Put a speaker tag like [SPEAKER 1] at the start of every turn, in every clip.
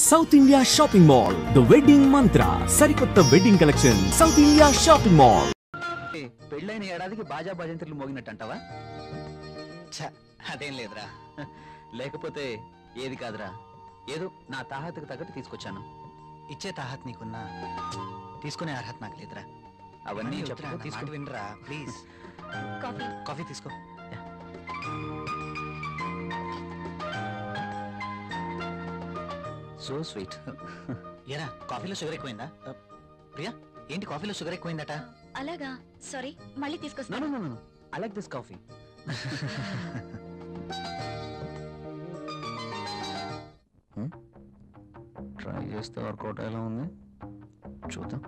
[SPEAKER 1] South India shopping mall the wedding మంత్ర సరికొత్త wedding collection south India shopping mall.
[SPEAKER 2] పెళ్ళైన ఏడాదికి బాజా భజంత్రులు మోగినట్టంటావా? అదేం లేదురా, లేకపోతే ఏది కాదురా, ఏదో నా తాహతకు తగ్గట్టు తీసుకొచ్చాను. ఇచ్చే తాహత్ నీకున్నా తీసుకునే అర్హత నాకు లేదురా. అవన్నీ తీసుకుని వినరా ప్లీజ్. కాఫీ తీసుకో. So sweet. ఏరా కాఫీలో షుగర్ ఎక్కువైందా? ప్రియా ఏంటి కాఫీలో షుగర్ ఎక్కువైందట?
[SPEAKER 3] అలాగా, సారీ, మళ్ళీ తీసుకొస్తాను.
[SPEAKER 2] No I like this coffee. Try చేస్తే వర్కౌట్ ఎలా ఉంది చూద్దాం.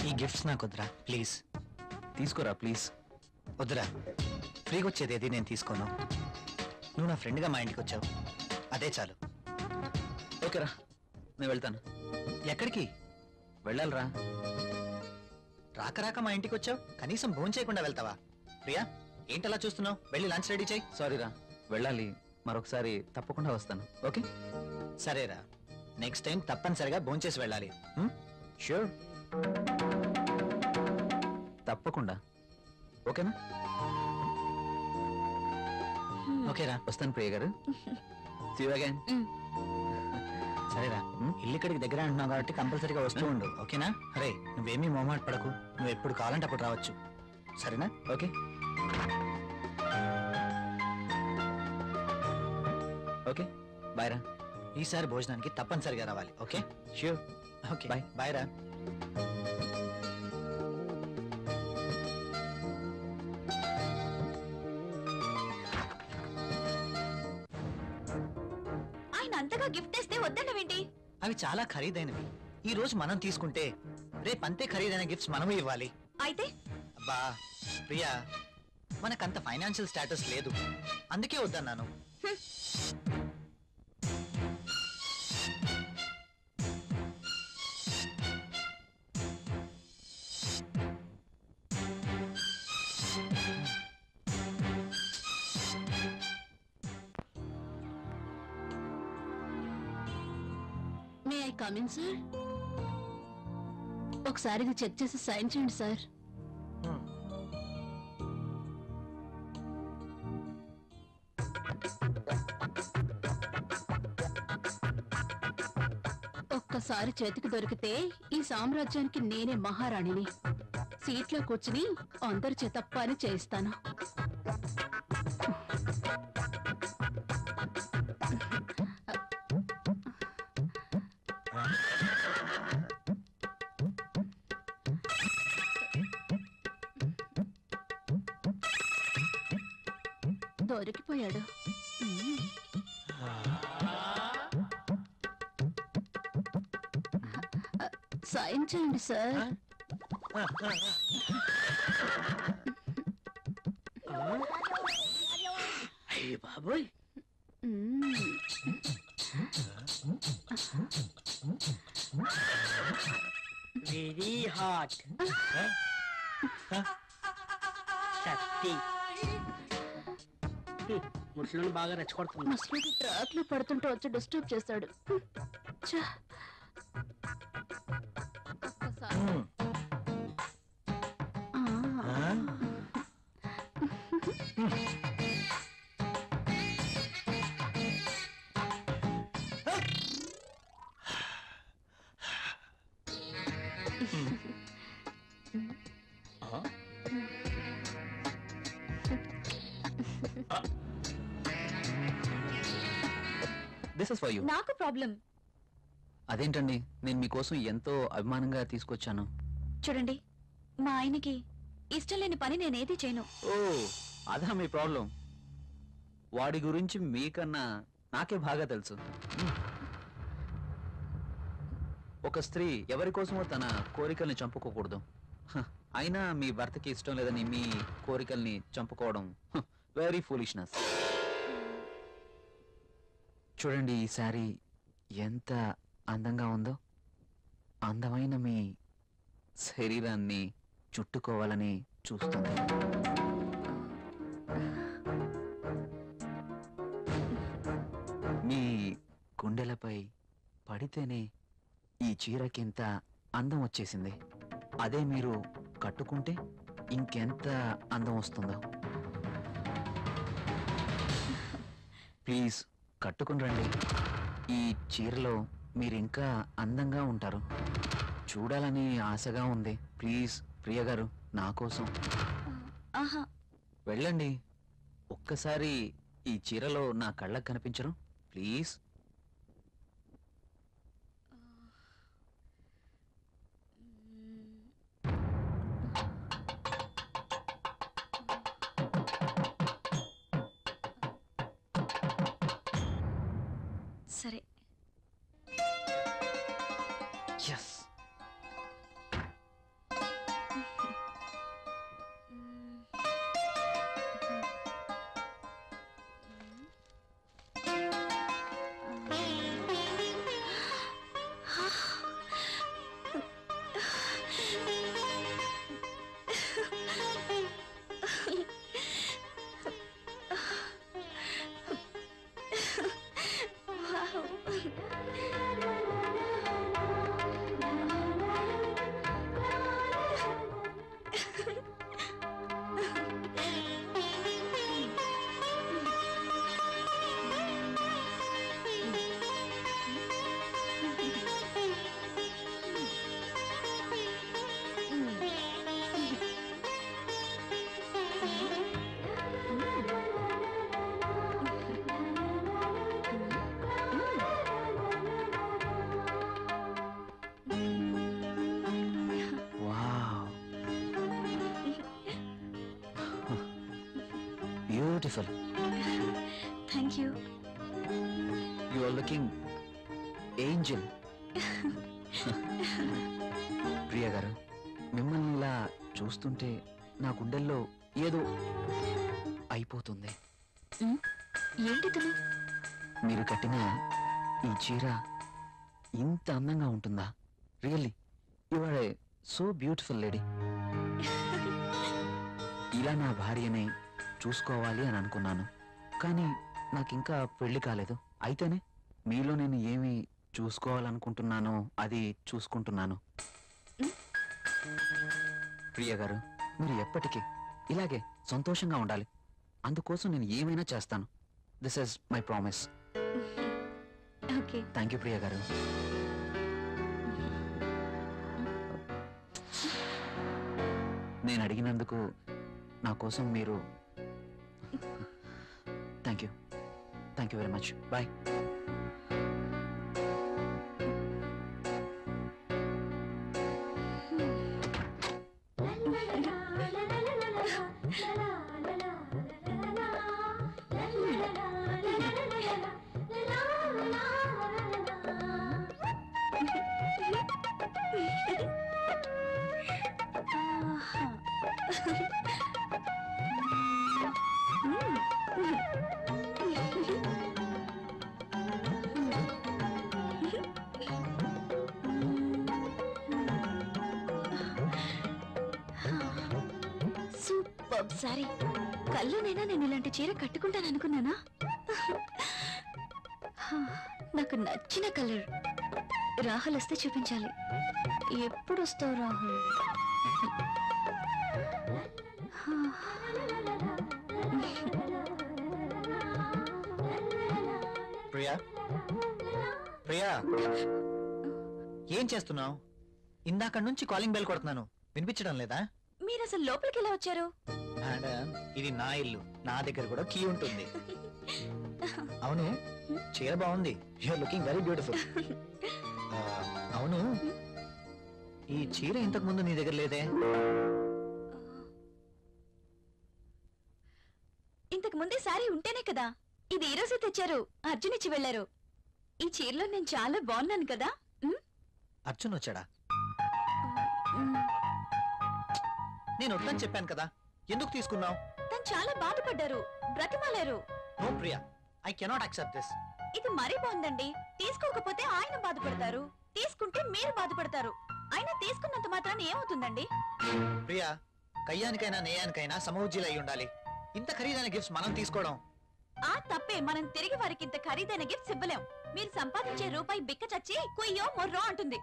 [SPEAKER 2] ఈ గిఫ్ట్స్ నాకు వద్దురా ప్లీజ్. తీసుకోరా ప్లీజ్. వద్దురా, ఫ్రీగా వచ్చేది ఏది నేను తీసుకోను. నువ్వు నా ఫ్రెండ్గా మా ఇంటికి వచ్చావు, అదే చాలు. ఓకేరా, నేను వెళ్తాను. ఎక్కడికి వెళ్ళాలిరా? రాక రాక మా ఇంటికి వచ్చావు, కనీసం భోజనం చేయకుండా వెళ్తావా? ప్రియా ఏంటలా చూస్తున్నావు? వెళ్ళి లంచ్ రెడీ చేయి. సారీరా, వెళ్ళాలి, మరొకసారి తప్పకుండా వస్తాను. ఓకే సరేరా, నెక్స్ట్ టైం తప్పనిసరిగా భోజనం చేసి వెళ్ళాలి. ష్యూర్, తప్పకుండా. ఓకేనా? ఓకేరా, వస్తాను ప్రియ గారు. See you again. సరేరా, ఇల్లు ఇక్కడికి దగ్గర అంటున్నావు కాబట్టి కంపల్సరీగా వస్తూ ఉండు. ఓకేనా? అరే నువ్వేమీ మొహమాట పడకు, నువ్వు ఎప్పుడు కావాలంటే అప్పుడు రావచ్చు. సరేనా? ఓకే ఓకే బాయ్ రా. ఈసారి భోజనానికి తప్పనిసరిగా రావాలి. Okay sure. Okay bye. Bye రా.
[SPEAKER 3] అంతగా గిఫ్ట్ ఇస్తే వద్దన్నవేంటి?
[SPEAKER 2] అవి చాలా ఖరీదైనవి. ఈ రోజు మనం తీసుకుంటే రేపు అంతే ఖరీదైన గిఫ్ట్స్ మనము ఇవ్వాలి.
[SPEAKER 3] అయితే
[SPEAKER 2] అబ్బా ప్రియా, మనకంత ఫైనాన్షియల్ స్టేటస్ లేదు, అందుకే వద్దన్నాను.
[SPEAKER 3] May I come in sir? ఒకసారి ఇది చెక్ చేసి సైన్ చేయండి సార్. ఒక్కసారి చేతికి దొరికితే ఈ సామ్రాజ్యానికి నేనే మహారాణిని. సీట్లో కూర్చుని అందరి చేత పని చేయిస్తాను. దొరికిపోయాడు. సైన్ చేయండి సార్.
[SPEAKER 4] అయ్య బాబోయ్, వెరీ హాట్. శక్తి ముసలిని బాగా రెచ్చగొడుతుంది.
[SPEAKER 3] ముసలికి ట్రాక్ లో పడుతుంటే వచ్చి డిస్టర్బ్ చేశాడు.
[SPEAKER 2] This is for you.
[SPEAKER 3] నాకు ప్రాబ్లం.
[SPEAKER 2] అదేంటండి, నేను మీకోసం ఎంతో అభిమానంగా తీసుకొచ్చాను.
[SPEAKER 3] చూడండి, మా ఆయనకి ఇష్టం లేని పని నేనేది చేయను.
[SPEAKER 2] ఓ అదా మీ ప్రాబ్లం? వాడి గురించి మీకన్నా నాకే బాగా తెలుసు. ఒక స్త్రీ ఎవరి కోసమో తన కోరికల్ని చంపుకోకూడదు. అయినా మీ భర్తకి ఇష్టం లేదని మీ కోరికల్ని చంపుకోవడం వెరీ ఫూలిష్నెస్.
[SPEAKER 5] చూడండి ఈ శారీ ఎంత అందంగా ఉందో. అందమైన మీ శరీరాన్ని చుట్టుకోవాలని చూస్తుంది. మీ గుండెలపై పడితేనే ఈ చీరకింత అందం వచ్చేసింది. అదే మీరు కట్టుకుంటే ఇంకెంత అందం వస్తుందో. ప్లీజ్ కట్టుకుని రండి. ఈ చీరలో మీరు ఇంకా అందంగా ఉంటారు. చూడాలని ఆశగా ఉంది. ప్లీజ్ ప్రియ గారు, నా కోసం
[SPEAKER 3] ఆహా,
[SPEAKER 5] వెళ్ళండి. ఒక్కసారి ఈ చీరలో నా కళ్ళకు కనిపించరు? ప్లీజ్.
[SPEAKER 3] సరే.
[SPEAKER 5] Yes. Beautiful.
[SPEAKER 3] Thank you.
[SPEAKER 5] You are looking angel. Priya garu, మిమ్మల్ని ఇలా చూస్తుంటే నా గుండెల్లో ఏదో అయిపోతుంది.
[SPEAKER 3] ఏంటిది?
[SPEAKER 5] మీరు కట్టిన ఈ చీర ఇంత అందంగా ఉంటుందా? Really you are a so beautiful lady. ఇలా నా భార్యని చూసుకోవాలి అని అనుకున్నాను, కానీ నాకింకా పెళ్లి కాలేదు. అయితేనే మీలో నేను ఏమి చూసుకోవాలనుకుంటున్నానో అది చూసుకుంటున్నాను. ప్రియ గారు, మీరు ఎప్పటికీ ఇలాగే సంతోషంగా ఉండాలి. అందుకోసం నేను ఏమైనా చేస్తాను. This is my promise.
[SPEAKER 3] Okay.
[SPEAKER 5] Thank you Priya garu. నేను అడిగినందుకు నా కోసం మీరు thank you very much. Bye.
[SPEAKER 3] Super sorry. కల్లోనైనా నేను ఇలాంటి చీర కట్టుకుంటాను అనుకున్నానా? నాకు నచ్చిన కలర్. రాహుల్ వస్తే చూపించాలి. ఎప్పుడు వస్తావు రాహుల్?
[SPEAKER 2] ప్రియా, ప్రియా, ఏం చేస్తున్నావు? ఇందాక నుంచి కాలింగ్ బెల్ కొడుతున్నాను, వినిపించడం లేదా?
[SPEAKER 3] మీరు అసలు లోపలికి ఎలా వచ్చారు?
[SPEAKER 2] మేడం, ఇది నా ఇల్లు, నా దగ్గర కూడా కీ ఉంటుంది. అవును, చీర బాగుంది. You are looking very beautiful. అవును, ఈ చీర ఇంతకు ముందు నీ దగ్గర లేదే?
[SPEAKER 3] ఇంతకు ముందే సారీ ఉంటేనే కదా. ఇది ఈ రోజే తెచ్చారు. అర్జున్ ఇచ్చి వెళ్లారు. ఈ చీరలో నేను చాలా బాగున్నాను కదా.
[SPEAKER 2] అర్జున్ వచ్చాడా? నేను వద్దని చెప్పాను కదా, ఎందుకు తీసుకున్నావు?
[SPEAKER 3] తను చాలా బాధపడ్డారు, బ్రతిమాలారు.
[SPEAKER 2] No Priya, I cannot accept this.
[SPEAKER 6] ఇది మరీ బాగుందండి. తీసుకోకపోతే ఆయన బాధపడతారు, తీసుకుంటే మీరు బాధపడతారు. అయినా తీసుకున్నంత మాత్రాన్ని ఏమవుతుందండి?
[SPEAKER 2] ప్రియా, కయ్యానికైనా నేయానికైనా సమవుజ్జీలు అయి ఉండాలి. ఇంత ఖరీదైన గిఫ్ట్స్ మనం తీసుకోవడం
[SPEAKER 6] ఆ తప్పే. మనం తిరిగి వారికి ఇంత ఖరీదైన గిఫ్ట్స్ ఇవ్వలేం. మీరు సంపాదించే రూపాయి బిక్క చచ్చి కుయ్యో మొర్రో అంటుంది.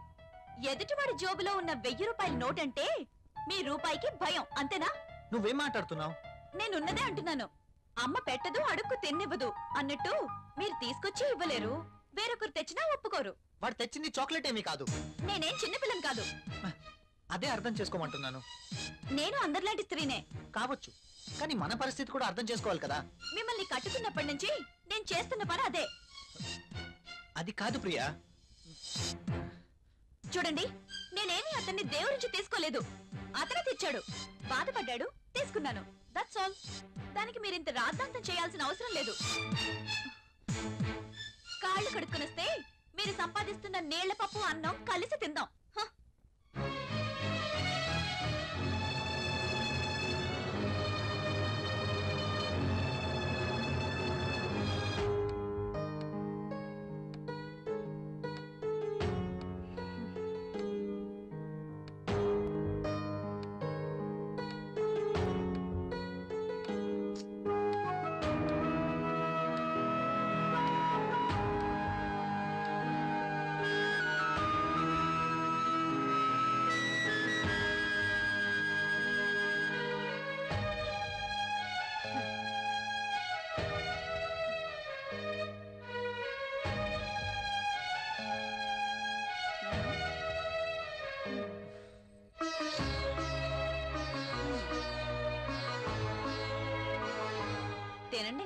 [SPEAKER 6] ఎదుటివాడి జోబులో ఉన్న 1000 రూపాయల నోట్ అంటే మీ రూపాయికి భయం, అంతేనా?
[SPEAKER 2] నువ్వేం మాట్లాడుతున్నావు?
[SPEAKER 6] నేనున్నదే అంటున్నాను. అమ్మ పెట్టదు, అడుక్కు తిన్నివ్వదు అన్నట్టు మీరు తీసుకొచ్చి ఇవ్వలేరు, వేరొకరు తెచ్చినా ఒప్పుకోరు.
[SPEAKER 2] వాడు తెచ్చింది చాక్లెట్ ఏమీ కాదు.
[SPEAKER 6] నేనేం చిన్నపిల్లం కాదు.
[SPEAKER 2] అదే అర్థం చేసుకోమంటున్నాను.
[SPEAKER 6] నేను అందరిలాంటి స్త్రీనే
[SPEAKER 2] కావచ్చు, కానీ మన పరిస్థితి కూడా అర్థం చేసుకోవాలి కదా.
[SPEAKER 6] మిమ్మల్ని కట్టుకున్నప్పటి నుంచి నేను చేస్తున్న పని అదే.
[SPEAKER 2] అది కాదు ప్రియా.
[SPEAKER 6] చూడండి, నేనేమి అతన్ని దేవురించి తీసుకోలేదు. అతనే తెచ్చాడు, బాధపడ్డాడు, తీసుకున్నాను. That's all. దానికి మీరింత రాద్ధాంతం చేయాల్సిన అవసరం లేదు. కాళ్ళు కడుక్కునొస్తే మీరు సంపాదిస్తున్న నీళ్ల పప్పు అన్నం కలిసి తిందాం. తినండి.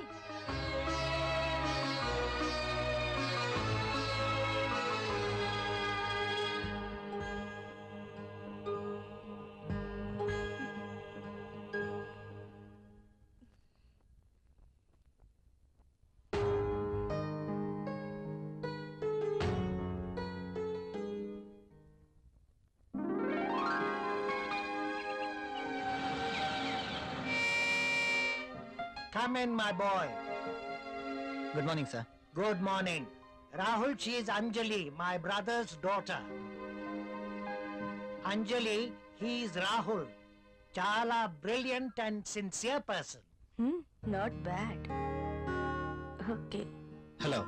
[SPEAKER 7] Come in, my boy.
[SPEAKER 2] Good morning sir.
[SPEAKER 7] Good morning. Rahul, she is Anjali, my brother's daughter. Anjali, he is Rahul. Chala brilliant and sincere person.
[SPEAKER 6] Not bad. Okay,
[SPEAKER 2] hello.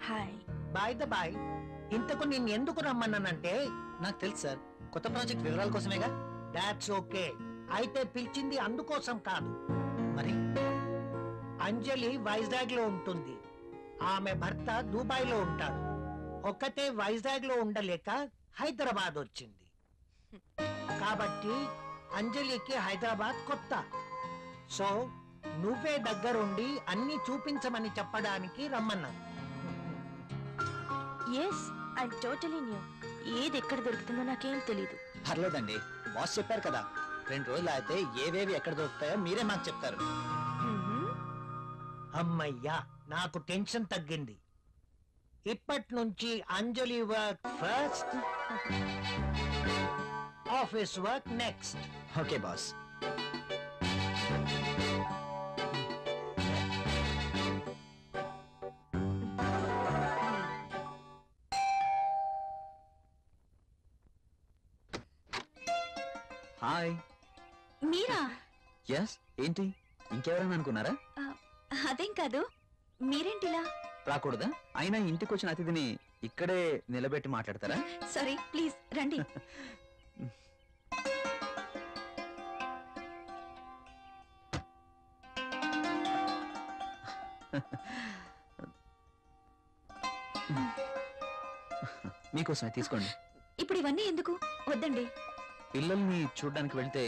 [SPEAKER 6] Hi.
[SPEAKER 7] By the by, ఇంతకు నిన్ను ఎందుకు రమ్మన్నానంటే,
[SPEAKER 2] నాకు తెలుసు sir, కొత్త project వివరాల కోసమేగా.
[SPEAKER 7] that's okay. అయితే పిలిచింది అందుకోసం కాదు.
[SPEAKER 2] మరి
[SPEAKER 7] అంజలి వైజాగ్ లో ఉంటుంది, ఆమె భర్త దుబాయ్ లో ఉంటాడు. ఒక్కతే వైజాగ్ లో ఉండలేక హైదరాబాద్ వచ్చింది. కాబట్టి అంజలికి హైదరాబాద్ కొత్త. సో నువ్వే దగ్గరుండి అన్ని చూపించమని చెప్పడానికి రమ్మన్నాను.
[SPEAKER 6] Yes, I totally new. ఏది ఎక్కడ దొరుకుతుందో నాకేం తెలీదు.
[SPEAKER 2] పర్లేదండి, బాస్ చెప్పారు కదా, 2 రోజులు అయితే ఏవేవి ఎక్కడ దొరుకుతాయో మీరే మాకు చెప్తారు.
[SPEAKER 7] అమ్మయ్యా, నాకు టెన్షన్ తగ్గింది. ఇప్పటి నుంచి Anjali work first, office work next.
[SPEAKER 2] Okay boss.
[SPEAKER 5] Hi.
[SPEAKER 6] మీరా?
[SPEAKER 5] ఎస్. ఏంటి, ఇంకెవరైనా అనుకున్నారా?
[SPEAKER 6] అదేం కాదు, మీరేంటిలా?
[SPEAKER 5] రాకూడదా? అయినా ఇంటికి వచ్చిన అతిథిని ఇక్కడే నిలబెట్టి మాట్లాడతారా?
[SPEAKER 6] సారీ, ప్లీజ్ రండి.
[SPEAKER 5] మీకోసమే తీసుకోండి.
[SPEAKER 6] ఇప్పుడు ఇవన్నీ ఎందుకు? వద్దండి.
[SPEAKER 5] పిల్లల్ని చూడ్డానికి వెళ్తే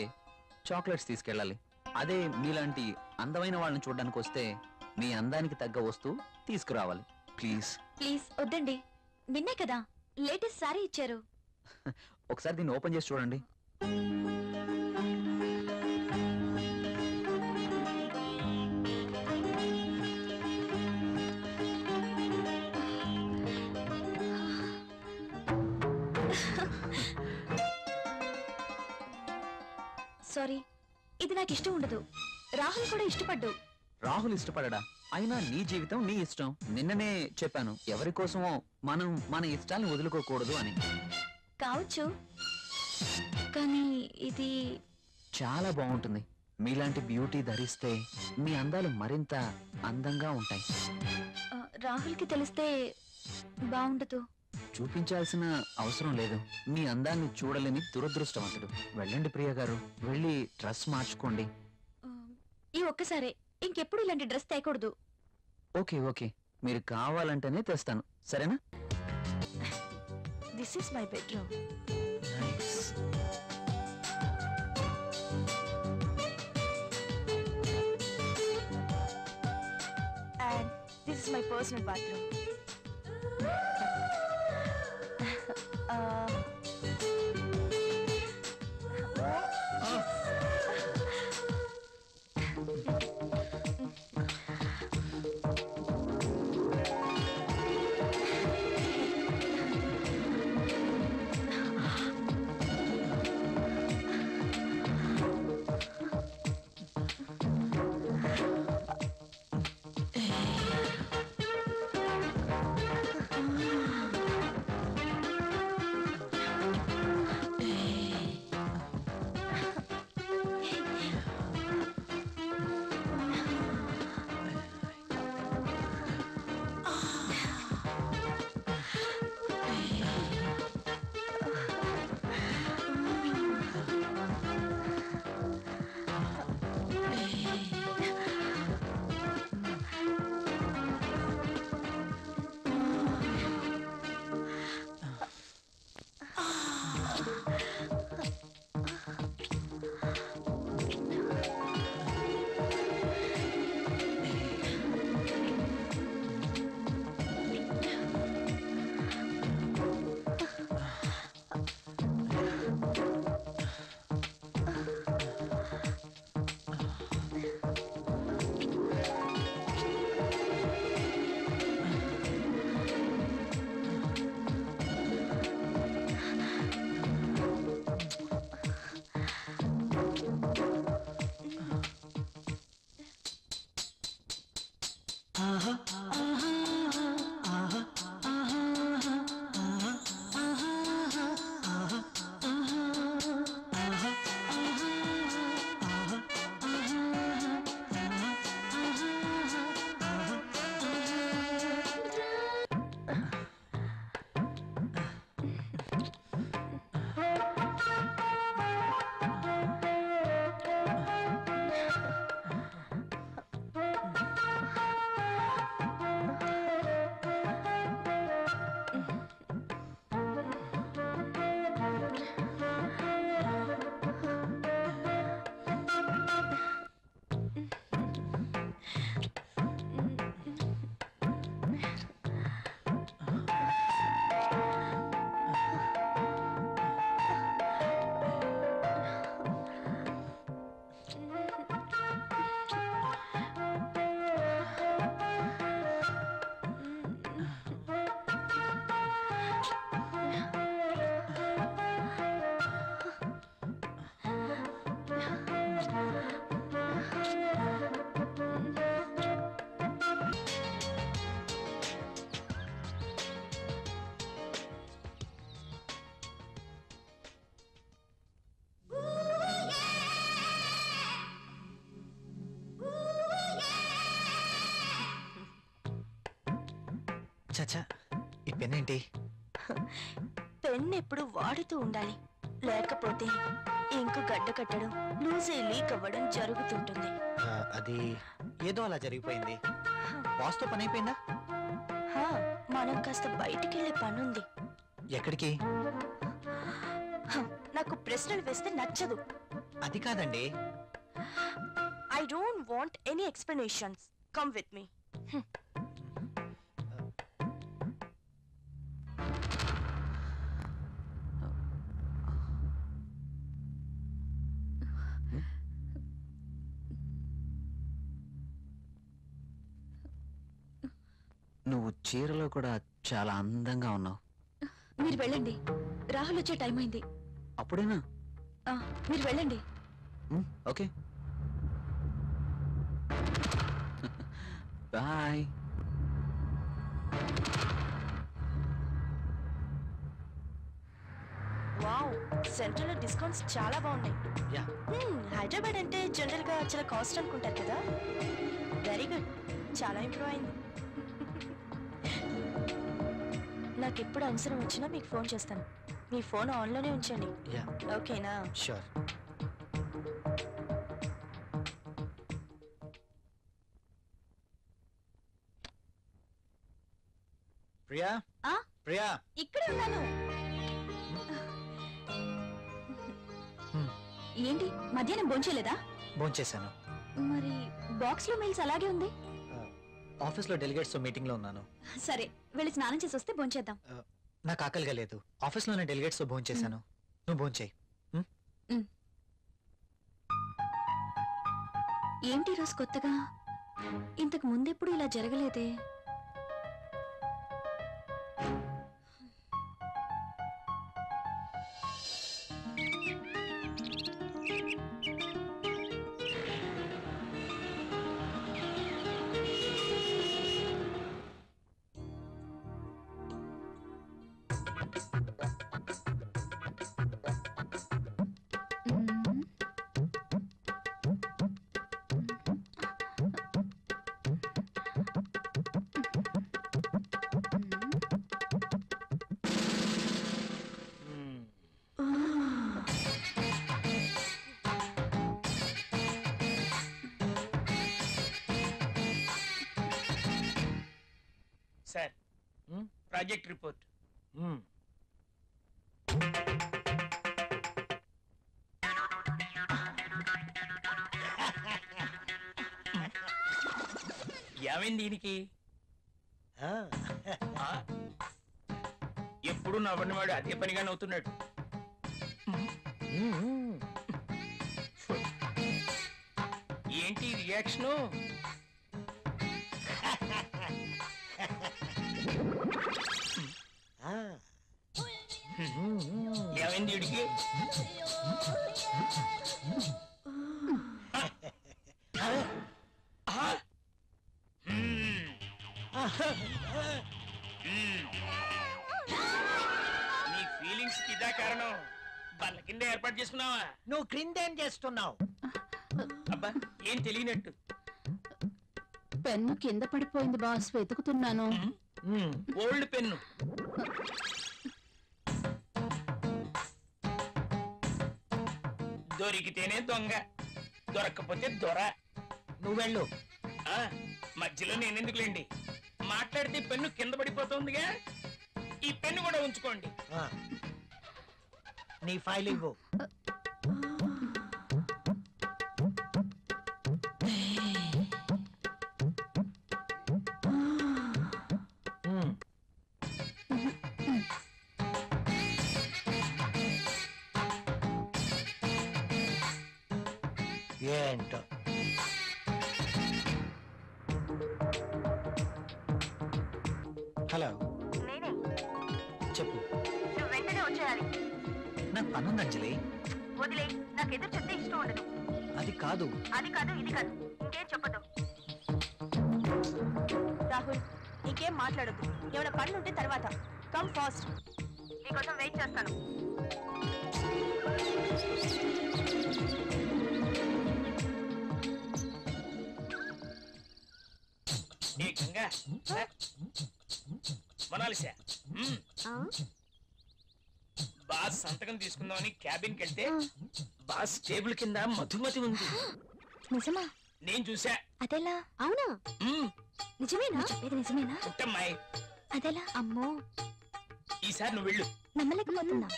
[SPEAKER 5] చాక్లెట్స్ తీసుకెళ్ళాలి. అదే మీలాంటి అందమైన వాళ్ళని చూడడానికి వస్తే మీ అందానికి తగ్గ వస్తువు తీసుకురావాలి. ప్లీజ్
[SPEAKER 6] ప్లీజ్ వద్దండి. నిన్నే కదా లేటెస్ట్ సారీ ఇచ్చారు.
[SPEAKER 5] ఒకసారి దీన్ని ఓపెన్ చేసి చూడండి.
[SPEAKER 6] సారీ, ఇది నాకు ఇష్టం ఉండదు. రాహుల్ కూడా ఇష్టపడ్డు.
[SPEAKER 5] రాహుల్ ఇష్టపడడా? అయినా నీ జీవితం నీ ఇష్టం. నిన్ననే చెప్పాను ఎవరి కోసమో మనం మన ఇష్టాల్ని వదులుకోకూడదు అని.
[SPEAKER 6] కావచ్చు, కానీ ఇది
[SPEAKER 5] చాలా బాగుంటుంది. మీలాంటి బ్యూటీ ధరిస్తే మీ అందాలు మరింత అందంగా ఉంటాయి.
[SPEAKER 6] రాహుల్కి తెలిస్తే బాగుండదు.
[SPEAKER 5] చూపించాల్సిన అవసరం లేదు. మీ అందాన్ని చూడలేని దురదృష్టవంతుడు. వెళ్ళండి ప్రియ గారు, వెళ్ళి డ్రెస్ మార్చుకోండి.
[SPEAKER 6] ఈ ఒక్కసారే, ఇంకెప్పుడు ఇలాంటి డ్రెస్ తేకూడదు.
[SPEAKER 5] ఓకే ఓకే, మీరు కావాలంటేనే తెస్తాను, సరేనా?
[SPEAKER 6] This is my bedroom. And this is my personal bathroom.
[SPEAKER 2] చచ్చా, ఈ పెన్ ఏంటి?
[SPEAKER 6] పెన్ ఎప్పుడు వాడుతూ ఉండాలి, లేకపోతే ఇంకు గడ్డ కట్టడం, లూజ్ లీక్ అవ్వడం జరుగుతుంటుంది.
[SPEAKER 2] అది ఏదో అలా జరిగిపోయింది. బాస్తో పని అయిపోయిందా?
[SPEAKER 6] మనం కాస్త బయటికి వెళ్ళే పనుంది.
[SPEAKER 2] ఎక్కడికి?
[SPEAKER 6] నాకు ప్రశ్నలు వేస్తే నచ్చదు.
[SPEAKER 2] అది కాదండి.
[SPEAKER 6] I don't want any explanations. Come with me.
[SPEAKER 5] నువ్వు చీరలో కూడా చాలా అందంగా ఉన్నావు.
[SPEAKER 3] మీరు వెళ్ళండి, రాహుల్ వచ్చే టైం అయింది.
[SPEAKER 5] అప్పుడేనా?
[SPEAKER 3] మీరు వెళ్ళండి.
[SPEAKER 5] Okay. Bye.
[SPEAKER 6] Wow, central discounts చాలా బాగున్నాయి.
[SPEAKER 2] యా.
[SPEAKER 6] హైదరాబాద్ అంటే జనరల్ గా చాలా కాస్ట్ అనుకుంటారు కదా. వెరీ గుడ్, చాలా ఇంప్రూవ్ అయింది. నాకు ఎప్పుడు అవసరం వచ్చినా మీకు ఫోన్ చేస్తాను. మీ ఫోన్ ఆన్లోనే ఉంచండి.
[SPEAKER 2] యా.
[SPEAKER 6] ఓకేనా?
[SPEAKER 2] షూర్. ప్రియా.
[SPEAKER 6] ఆ?
[SPEAKER 2] ప్రియా.
[SPEAKER 6] ఇక్కడే ఉన్నాను. ఏంటి మధ్యాహ్నం భోంచేయలేదా?
[SPEAKER 2] భోంచేశాను.
[SPEAKER 6] మరి బాక్స్ లో మెయిల్స్ అలాగే ఉంది.
[SPEAKER 2] ఆఫీస్లో డెలిగేట్స్ తో మీటింగ్ లో ఉన్నాను.
[SPEAKER 6] సరే, వెళ్ళి స్నానం చేసి వస్తే భోంచేద్దాం.
[SPEAKER 2] నాకు ఆకలిగా లేదు. ఆఫీస్లోనే డెలిగేట్స్ తో భోంచేశాను. నువ్వు భోంచేయి.
[SPEAKER 6] ఏంటి రోజు కొత్తగా? ఇంతకు ముందెప్పుడు ఇలా జరగలేదే.
[SPEAKER 8] Sir, project report. ఏమైంది దీనికి? ఎప్పుడు నవ్వని వాడు అదే పనిగా నవ్వుతున్నాడు. ఏంటి రియాక్షను? ఏమైంది వీడికి? నీ ఫీలింగ్స్ కి ఇదా కారణం? బల్ల కింద ఏర్పాటు చేసుకున్నావా?
[SPEAKER 7] నువ్వు క్రిందేం చేస్తున్నావు?
[SPEAKER 8] అబ్బా, ఏం తెలియనట్టు.
[SPEAKER 3] పెన్ను కింద పడిపోయింది బాస్, వెతుకుతున్నాను.
[SPEAKER 8] Old pen. దొరికితేనే దొంగ, దొరక్కపోతే దొర.
[SPEAKER 7] నువ్వు వెళ్ళు.
[SPEAKER 8] మధ్యలో నేనెందుకులేండి, మాట్లాడితే పెన్ను కింద పడిపోతుందిగా. ఈ పెన్ను కూడా ఉంచుకోండి.
[SPEAKER 7] నీ ఫైల్ ఇవ్వు. ఏంటో
[SPEAKER 2] హలో. చెప్పు.
[SPEAKER 6] నువ్వు వెంటనే వచ్చేయాలి.
[SPEAKER 2] నాకు పనుంది అంజలి.
[SPEAKER 6] వదిలే, నాకు ఎదురు చెప్తే ఇష్టం ఉండదు.
[SPEAKER 2] అది కాదు.
[SPEAKER 6] అది కాదు, ఇది కాదు, ఇంకేం చెప్పదు. రాహుల్, ఇంకేం మాట్లాడద్దు. ఏమైనా పనులు ఉంటే తర్వాత. కమ్ ఫాస్ట్, నీకోసం వెయిట్ చేస్తాను.
[SPEAKER 8] మనాలిసా, బాస్ సంతకం తీసుకుందామని క్యాబిన్కి వెళ్తే బాస్ టేబుల్ కింద మధుమతి ఉంది.
[SPEAKER 6] నిజమా?
[SPEAKER 8] నేను చూసా.
[SPEAKER 6] అదెలా? అవునా? నిజమేనా? చెప్పేది నిజమేనా?
[SPEAKER 8] పుట్టమ్మాయి.
[SPEAKER 6] అదెలా? అమ్మో,
[SPEAKER 8] ఈసారి నువ్వు వెళ్ళు.
[SPEAKER 6] నమ్మలేకపోతున్నా.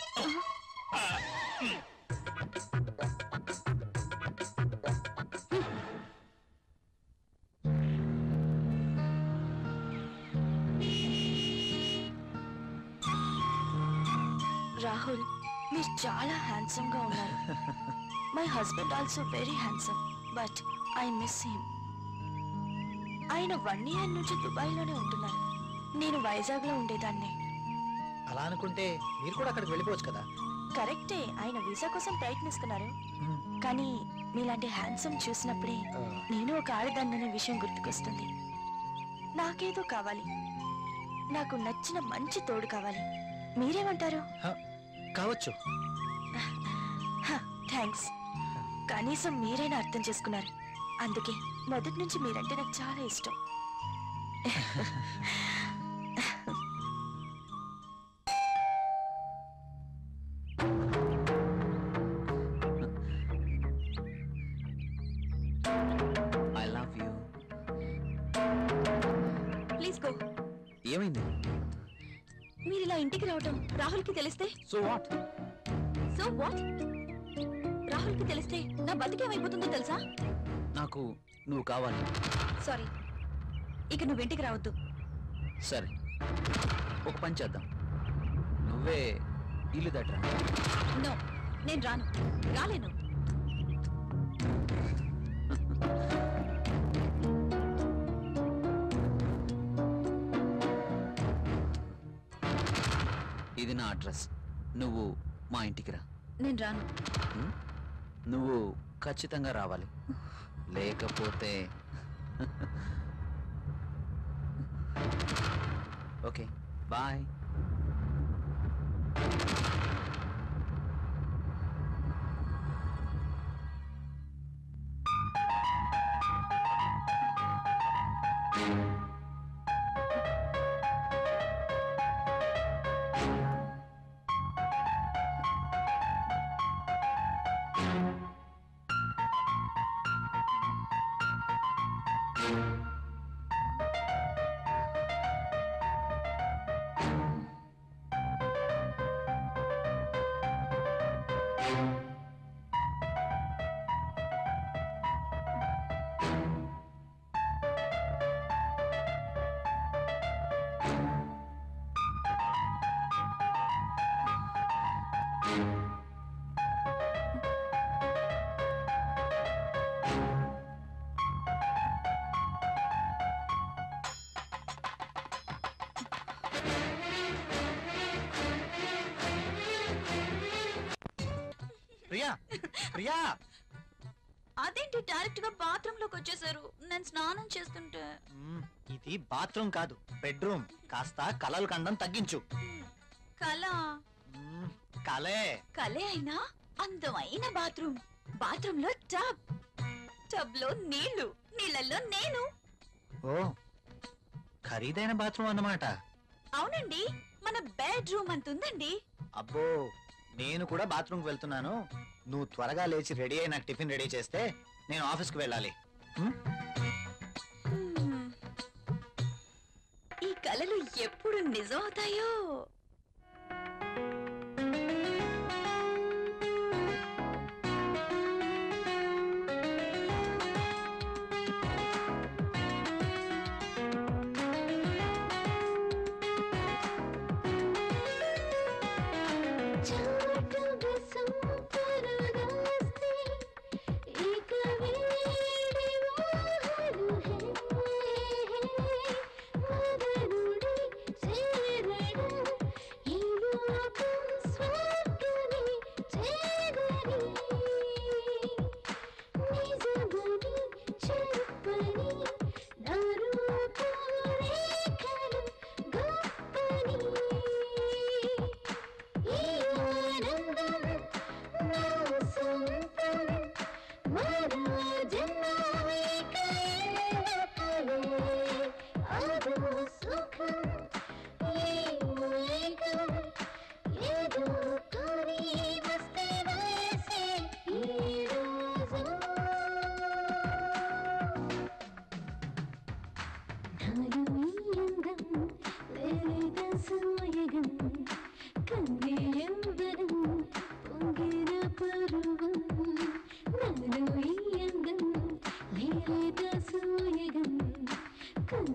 [SPEAKER 6] రాహుల్, మీరు చాలా హ్యాండ్సమ్ గా ఉన్నారు. My husband also very handsome, but I miss him. ఆయన 1 year నుంచి దుబాయ్ లోనే ఉంటున్నారు. నేను వైజాగ్ లో ఉండేదాన్ని.
[SPEAKER 2] అలా అనుకుంటే మీరు కూడా అక్కడికి వెళ్ళిపోవచ్చు కదా.
[SPEAKER 6] కరెక్టే, ఆయన వీసా కోసం ప్రయత్నిస్తున్నారు. కానీ మీలాంటి హ్యాండ్సమ్ చూసినప్పుడే నేను ఒక ఆడదాన్ననే విషయం గుర్తుకొస్తుంది. నాకేదో కావాలి, నాకు నచ్చిన మంచి తోడు కావాలి. మీరేమంటారు?
[SPEAKER 2] కావచ్చు.
[SPEAKER 6] థ్యాంక్స్. కనీసం మీరైనా అర్థం చేసుకున్నారు. అందుకే మొదటి నుంచి మీరంటే నాకు చాలా ఇష్టం.
[SPEAKER 5] I love you.
[SPEAKER 6] Please go.
[SPEAKER 5] ఏమైంది?
[SPEAKER 6] మీరు ఇలా ఇంటికి రావటం రాహుల్కి తెలిస్తే?
[SPEAKER 5] So what?
[SPEAKER 6] So what? రాహుల్కి తెలిస్తే నా బతికేమైపోతుందో తెలుసా?
[SPEAKER 5] నాకు నువ్వు కావాలి.
[SPEAKER 6] సారీ, ఇక నువ్వు ఇంటికి రావద్దు.
[SPEAKER 5] సరే, ఒక పని చేద్దాం. నువ్వే ఇల్లు దట్రా.
[SPEAKER 6] నో, నేను రాను. రాలేను.
[SPEAKER 5] ఇది నా అడ్రస్. నువ్వు మా ఇంటికి రా.
[SPEAKER 6] నేను రాను.
[SPEAKER 5] నువ్వు ఖచ్చితంగా రావాలి, లేకపోతే ఓకే బాయ్.
[SPEAKER 2] ప్రియా, ప్రియా.
[SPEAKER 6] అదేంటి డైరెక్ట్ గా బాత్రూమ్ లోకి వచ్చేసారు? నేను స్నానం చేస్తుంటే.
[SPEAKER 2] ఇది బాత్రూమ్ కాదు, బెడ్రూమ్. కాస్త కలలు కండం తగ్గించు.
[SPEAKER 6] కళ?
[SPEAKER 2] కలే.
[SPEAKER 6] కలే అయినా అందమైన బాత్రూమ్. బాత్రూమ్ లో టబ్, టబ్ లో నీళ్లు, నీళ్ళల్లో నేను.
[SPEAKER 2] ఓ, ఖరీదైన బాత్రూమ్ అన్నమాట.
[SPEAKER 6] అవునండి, మన బెడ్రూమ్ అంతుందండి.
[SPEAKER 2] అబ్బో, నేను కూడా బాత్రూమ్కి వెళ్తున్నాను. నువ్వు త్వరగా లేచి రెడీ అయి నాకు టిఫిన్ రెడీ చేస్తే నేను ఆఫీస్కి వెళ్ళాలి.
[SPEAKER 6] ఈ కలలు ఎప్పుడు నిజం అవుతాయో.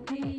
[SPEAKER 9] Hey,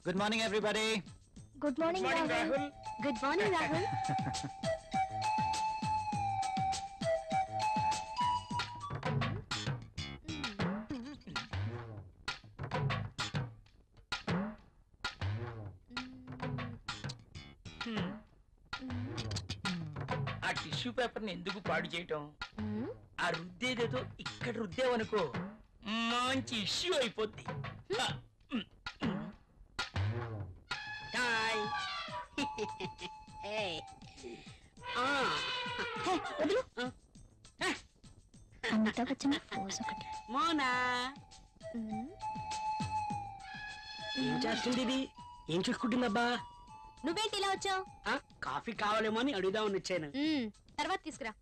[SPEAKER 2] good morning everybody.
[SPEAKER 6] Good morning Rahul. Good morning Rahul.
[SPEAKER 8] ఆ టిష్యూ పేపర్ ని ఎందుకు పాడు చేయటం? ఆ రుద్దేదేదో ఇక్కడ రుద్దేవనుకో మంచి ఇష్యూ అయిపోద్ది.
[SPEAKER 4] హాయ్. Hey.
[SPEAKER 6] వదులు. అమితాబ్ బచ్చన్ పోజ్ ఒకటి.
[SPEAKER 4] మోనా ఏం చేస్తుంది ఇది? ఏం చూసుకుంటుందబ్బా?
[SPEAKER 6] నువ్వేంటి ఇలా వచ్చావు?
[SPEAKER 4] కాఫీ కావాలేమో అని అడుగుదామని వచ్చాను.
[SPEAKER 6] తర్వాత తీసుకురా.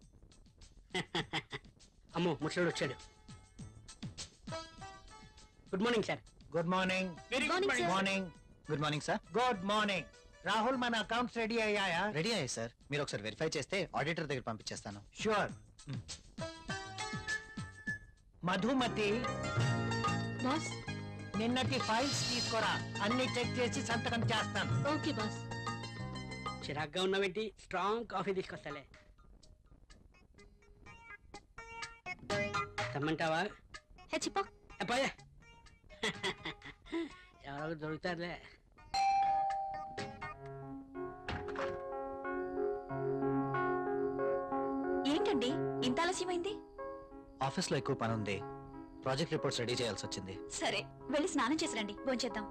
[SPEAKER 4] అమ్మో ముసలోడు వచ్చాడు. Good morning sir.
[SPEAKER 7] Good morning.
[SPEAKER 8] Very
[SPEAKER 6] Morning,
[SPEAKER 8] good
[SPEAKER 6] sir.
[SPEAKER 2] Morning. Good morning sir.
[SPEAKER 7] Good morning. Rahul మన అకౌంట్స్ రెడీ అయ్యాయా?
[SPEAKER 2] రెడీ అయ్యాయి సార్. మీరు ఒకసారి వెరిఫై చేస్తే ఆడిటర్ దగ్గర పంపించేస్తాను.
[SPEAKER 7] ష్యూర్. మధుమతి
[SPEAKER 3] బాస్.
[SPEAKER 7] నిన్నటి ఫైల్స్ తీసుకురా, అన్ని చెక్ చేసి సంతకం చేస్తాను.
[SPEAKER 3] Okay boss.
[SPEAKER 4] చిరాగ్గా ఉన్నావేంటి? Strong coffee తీసుకొస్తాలే. తెమ్మంటావా?
[SPEAKER 6] హెచ్చిపో.
[SPEAKER 4] అబ్బాయే ఎవరో దొరుకుతారులే.
[SPEAKER 6] ఏంటండి ఇంత ఆలస్యమైంది?
[SPEAKER 2] ఆఫీస్ లో ఎక్కువ పని ఉంది. ప్రాజెక్ట్ రిపోర్ట్స్ రెడీ చేయాల్సి వచ్చింది.
[SPEAKER 6] సరే వెళ్ళి స్నానం చేసి రండి, భోంచేద్దాం.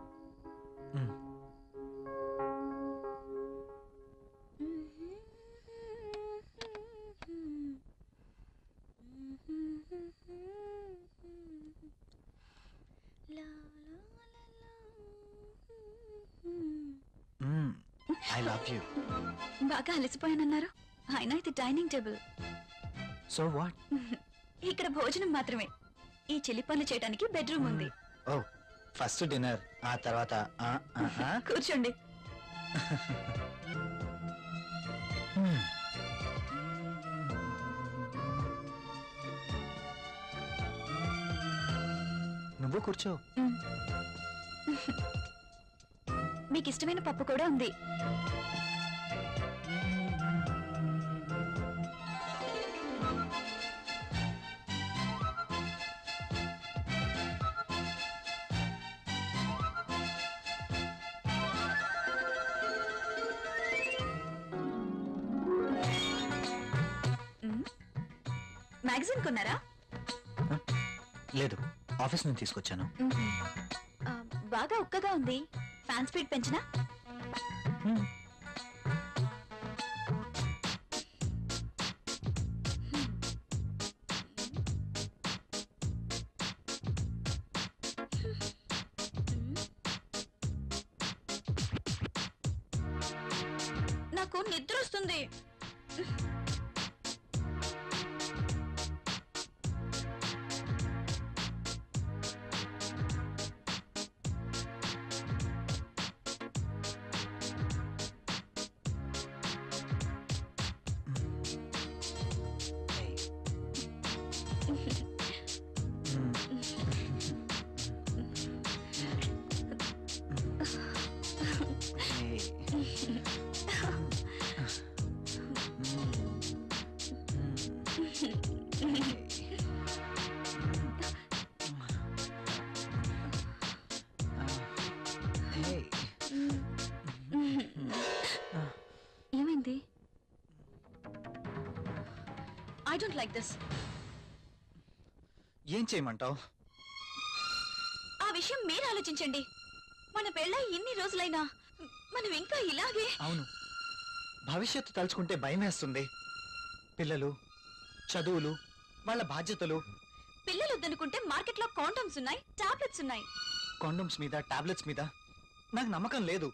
[SPEAKER 2] I love you.
[SPEAKER 6] బాగా అలసిపోయానన్నారు. అయినా ఇది డైనింగ్ టేబుల్.
[SPEAKER 2] So what?
[SPEAKER 6] ఇక్కడ భోజనం మాత్రమే. ఈ చిలి పనులు చేయడానికి బెడ్రూమ్ ఉంది.
[SPEAKER 2] ఓ, ఫస్ట్ డిన్నర్, ఆ తర్వాత
[SPEAKER 6] కూర్చోండి.
[SPEAKER 2] నువ్వు కూర్చో.
[SPEAKER 6] మీకు ఇష్టమైన పప్పు కూడా ఉంది. మ్యాగజైన్ కొన్నారా?
[SPEAKER 2] లేదు, ఆఫీస్ నుంచి తీసుకొచ్చాను.
[SPEAKER 6] బాగా ఉక్కగా ఉంది. ఫ్యాన్ స్పీడ్ పెంచినా? నాకు నిద్ర వస్తుంది. ఏమైంది? I don't like this.
[SPEAKER 2] ఏం చేయమంటావు?
[SPEAKER 6] ఆ విషయం మీరు ఆలోచించండి. మన పెళ్ళై ఇన్ని రోజులైనా మనం ఇంకా ఇలాగే.
[SPEAKER 2] అవును, భవిష్యత్తు తలుచుకుంటే భయం వేస్తుంది. పిల్లలు, చదువులు, వాళ్ళ బాధ్యతలు.
[SPEAKER 6] పిల్లలు వద్దనుకుంటే మార్కెట్లో కాండమ్స్ ఉన్నాయి, టాబ్లెట్స్ ఉన్నాయి.
[SPEAKER 2] కాండమ్స్ మీద, టాబ్లెట్స్ మీద నాకు నమ్మకం లేదు.